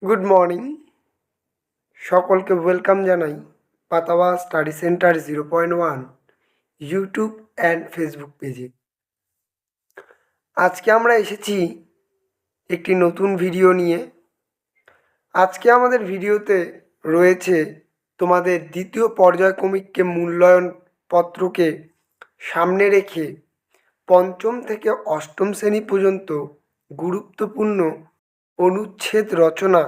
Good morning. সকলকে welcome জানাই Patawa study centre 0.1 YouTube and Facebook পেজে। আজকে আমরা এসেছি একটি নতুন ভিডিও নিয়ে। আজকে আমাদের ভিডিওতে রয়েছে তোমাদের দ্বিতীয় পর্যায়ক্রমিককে মূল্যায়ন পত্রকে সামনে রেখে পঞ্চম থেকে অষ্টম শ্রেণী পর্যন্ত গুরুত্বপূর্ণ অনুচ্ছেদ রচনা,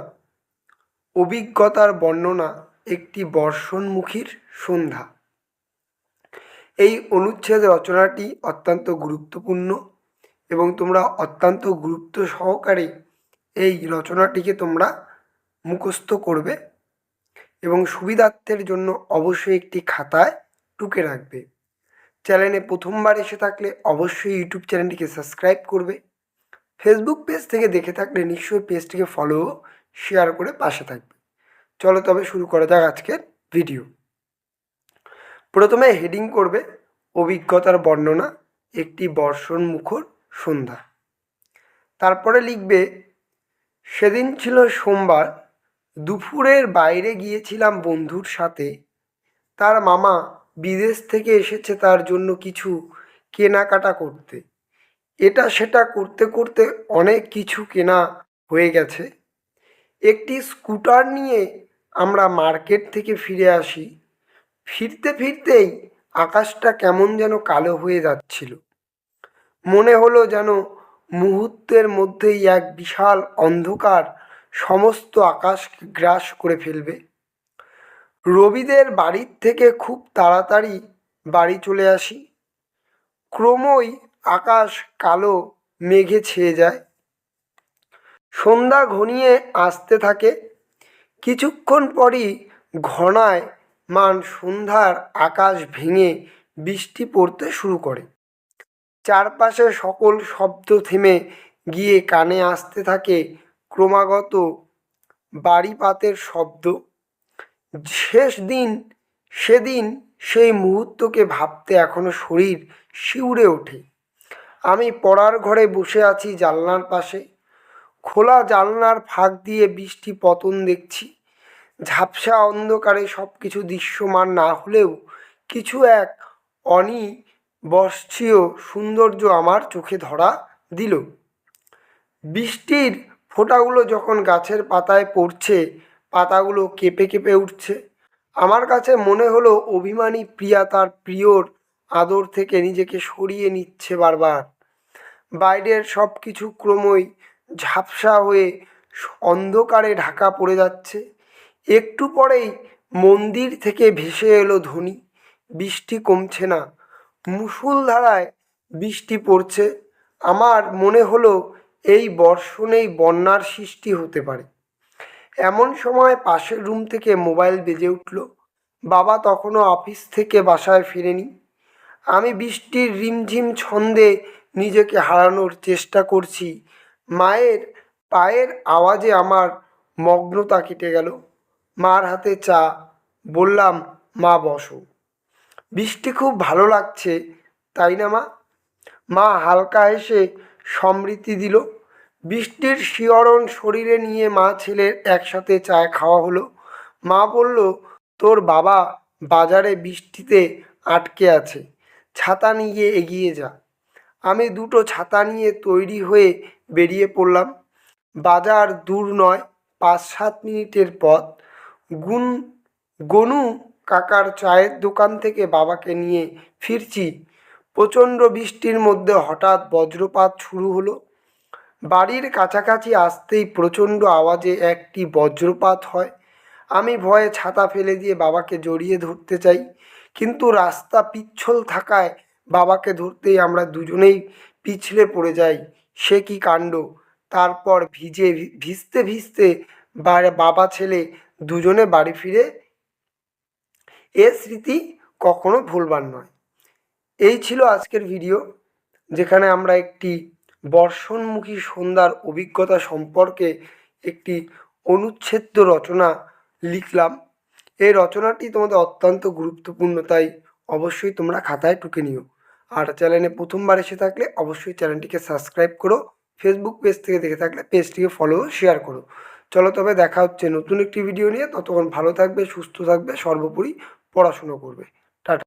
অভিজ্ঞতার বর্ণনা, একটি বর্ষণমুখীর সন্ধ্যা। এই অনুচ্ছেদ রচনাটি অত্যন্ত গুরুত্বপূর্ণ এবং তোমরা অত্যন্ত গুরুত্ব সহকারে এই রচনাটিকে তোমরা মুখস্থ করবে এবং সুবিধার্থের জন্য অবশ্যই একটি খাতায় টুকে রাখবে। চ্যানেলে প্রথমবার এসে থাকলে অবশ্যই ইউটিউব চ্যানেলটিকে সাবস্ক্রাইব করবে। ফেসবুক পেজ থেকে দেখে থাকলে নিশ্চয়ই পেজটিকে ফলো শেয়ার করে পাশে থাকবে। চলো তবে শুরু করা যাক আজকের ভিডিও। প্রথমে হেডিং করবে অভিজ্ঞতার বর্ণনা, একটি বর্ষণমুখর সন্ধ্যা। তারপরে লিখবে সেদিন ছিল সোমবার, দুপুরের বাইরে গিয়েছিলাম বন্ধুর সাথে। তার মামা বিদেশ থেকে এসেছে তার জন্য কিছু কেনাকাটা করতে। এটা সেটা করতে করতে অনেক কিছু কেনা হয়ে গেছে। একটি স্কুটার নিয়ে আমরা মার্কেট থেকে ফিরে আসি। ফিরতে ফিরতেই আকাশটা কেমন যেন কালো হয়ে যাচ্ছিল। মনে হলো যেন মুহূর্তের মধ্যেই এক বিশাল অন্ধকার সমস্ত আকাশকে গ্রাস করে ফেলবে। রবিদের বাড়ির থেকে খুব তাড়াতাড়ি বাড়ি চলে আসি। ক্রমই আকাশ কালো মেঘে ছেয়ে যায়। সন্ধ্যা ঘনিয়ে আসতে থাকে। কিছুক্ষণ পরই ঘনায়মান সন্ধ্যার আকাশ ভেঙে বৃষ্টি পড়তে শুরু করে। চারপাশে সকল শব্দ থেমে গিয়ে কানে আসতে থাকে ক্রমাগত বাড়িপাতের শব্দ। সেদিন সেই মুহূর্তকে ভাবতে এখনো শরীর শিউরে ওঠে। আমি পড়ার ঘরে বসে আছি জানলার পাশে। খোলা জানলার ফাঁক দিয়ে বৃষ্টি পতন দেখছি। ঝাপসা অন্ধকারে সব কিছু দৃশ্যমান না হলেও কিছু এক অনিবর্ষীয় সৌন্দর্য আমার চোখে ধরা দিল। বৃষ্টির ফোঁটাগুলো যখন গাছের পাতায় পড়ছে, পাতাগুলো কেঁপে কেঁপে উঠছে। আমার কাছে মনে হলো অভিমানী প্রিয়া তার প্রিয়র আদর থেকে নিজেকে সরিয়ে নিচ্ছে বারবার। বাইরের সব কিছু ক্রমই ঝাপসা হয়ে অন্ধকারে ঢাকা পড়ে যাচ্ছে। একটু পরেই মন্দির থেকে ভেসে এলো ধ্বনি। বৃষ্টি কমছে না, মুষলধারায় বৃষ্টি পড়ছে। আমার মনে হলো এই বর্ষণেই বন্যার সৃষ্টি হতে পারে। এমন সময় পাশের রুম থেকে মোবাইল বেজে উঠল। বাবা তখনও অফিস থেকে বাসায় ফেরেনি। আমি বৃষ্টির রিমঝিম ছন্দে নিজেকে হারানোর চেষ্টা করছি। মায়ের পায়ের আওয়াজে আমার মগ্নতা কেটে গেল। মার হাতে চা। বললাম, মা বসো। বৃষ্টি খুব ভালো লাগছে, তাই না মা? মা হালকা হেসে সম্মতি দিল। বৃষ্টির শিহরণ শরীরে নিয়ে মা ছেলের একসাথে চায় খাওয়া হলো। মা বলল, তোর বাবা বাজারে বৃষ্টিতে আটকে আছে, ছাতা নিয়ে এগিয়ে যা। আমি দুটো ছাতা নিয়ে তৈরি হয়ে বেরিয়ে পড়লাম। বাজার দূর নয়, 5-7 মিনিটের পথ। গুন গনু কাকার চায়ের দোকান থেকে বাবাকে নিয়ে ফিরছি। প্রচণ্ড বৃষ্টির মধ্যে হঠাৎ বজ্রপাত শুরু হলো। বাড়ির কাছাকাছি আসতেই প্রচণ্ড আওয়াজে একটি বজ্রপাত হয়। আমি ভয়ে ছাতা ফেলে দিয়ে বাবাকে জড়িয়ে ধরতে চাই, কিন্তু রাস্তা পিচ্ছিল থাকায় বাবাকে ধরতেই আমরা দুজনেই পিছলে পড়ে যাই। সে কি কাণ্ড! তারপর ভিজতে ভিজতে বাবা ছেলে দুজনে বাড়ি ফিরে এ স্মৃতি কখনো ভুলবার নয়। এই ছিল আজকের ভিডিও, যেখানে আমরা একটি বর্ষণমুখী সন্ধ্যার অভিজ্ঞতা সম্পর্কে একটি অনুচ্ছেদ রচনা লিখলাম। এই রচনাটি তোমাদের অত্যন্ত গুরুত্বপূর্ণ, তাই অবশ্যই তোমরা খাতায় টুকে নিও। আর চ্যানেলে প্রথমবার এসে থাকলে অবশ্যই চ্যানেলটিকে সাবস্ক্রাইব করো। ফেসবুক পেজ থেকে দেখে থাকলে পেজটিকে ফলো শেয়ার করো। চলো তবে দেখা হচ্ছে নতুন একটি ভিডিও নিয়ে। ততক্ষণ ভালো থাকবে, সুস্থ থাকবে, সর্বোপরি পড়াশুনো করবে।